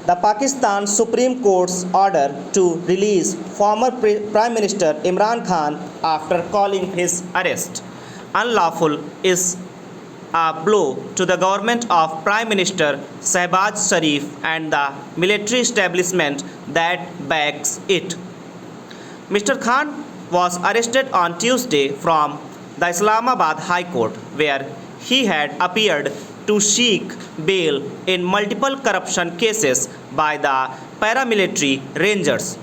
The Pakistan Supreme Court's order to release former Prime Minister Imran Khan after calling his arrest unlawful is a blow to the government of Prime Minister Shehbaz Sharif and the military establishment that backs it. Mr. Khan was arrested on Tuesday from the Islamabad High Court, where he had appeared to seek bail in multiple corruption cases by the paramilitary Rangers.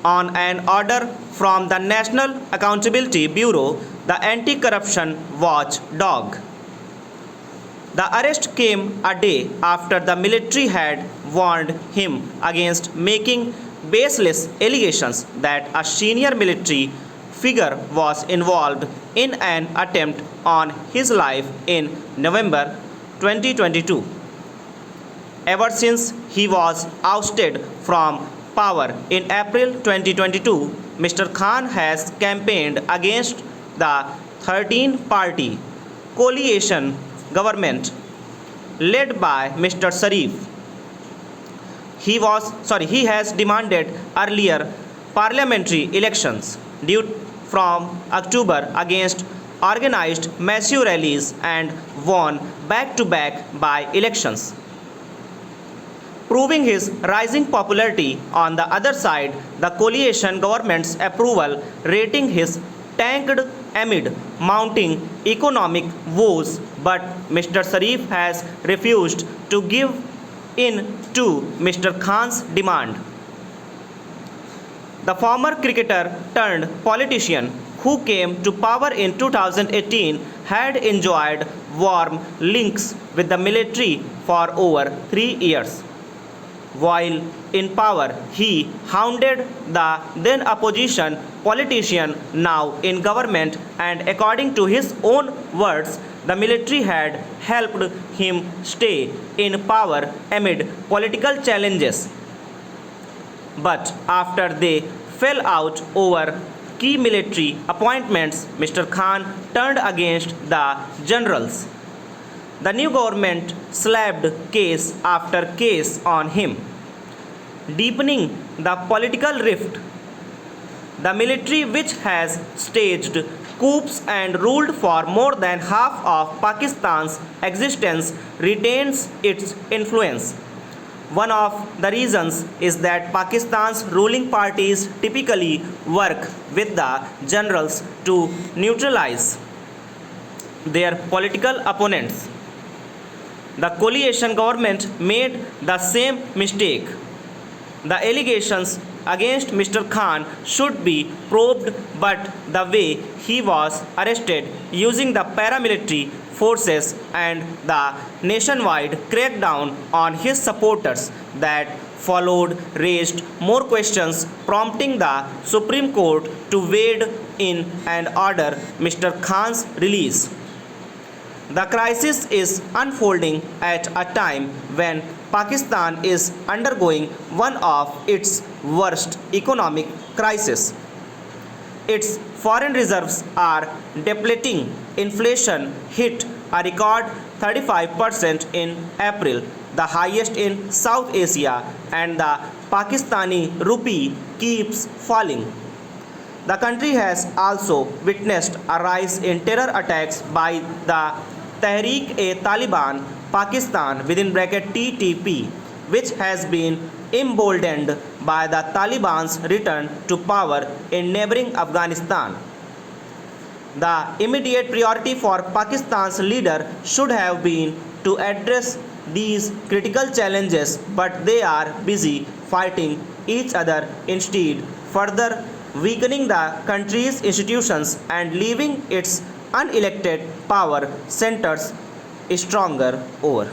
On an order from the National Accountability Bureau, the anti-corruption watchdog. The arrest came a day after the military had warned him against making baseless allegations that a senior military figure was involved in an attempt on his life in November 2022. Ever since he was ousted from power in April 2022, Mr. Khan has campaigned against the 13-party coalition government led by Mr. Sharif. He has demanded earlier parliamentary elections due from October against organized massive rallies and won back-to-back by-elections. Proving his rising popularity on the other side, the coalition government's approval rating has tanked amid mounting economic woes, but Mr. Sharif has refused to give in to Mr. Khan's demand. The former cricketer turned politician who came to power in 2018 had enjoyed warm links with the military for over 3 years. While in power, he hounded the then opposition politician now in government, and according to his own words, the military had helped him stay in power amid political challenges. But after they fell out over key military appointments, Mr. Khan turned against the generals. The new government slapped case after case on him, deepening the political rift. The military, which has staged coups and ruled for more than half of Pakistan's existence, retains its influence. One of the reasons is that Pakistan's ruling parties typically work with the generals to neutralize their political opponents. The coalition government made the same mistake. The allegations against Mr. Khan should be probed, but the way he was arrested using the paramilitary forces and the nationwide crackdown on his supporters that followed raised more questions, prompting the Supreme Court to wade in and order Mr. Khan's release. The crisis is unfolding at a time when Pakistan is undergoing one of its worst economic crises. Its foreign reserves are depleting. Inflation hit a record 35% in April, the highest in South Asia, and the Pakistani rupee keeps falling. The country has also witnessed a rise in terror attacks by the Tehreek-e-Taliban Pakistan (TTP), which has been emboldened by the Taliban's return to power in neighboring Afghanistan. The immediate priority for Pakistan's leader should have been to address these critical challenges, but they are busy fighting each other instead, further weakening the country's institutions and leaving its unelected power centers stronger over.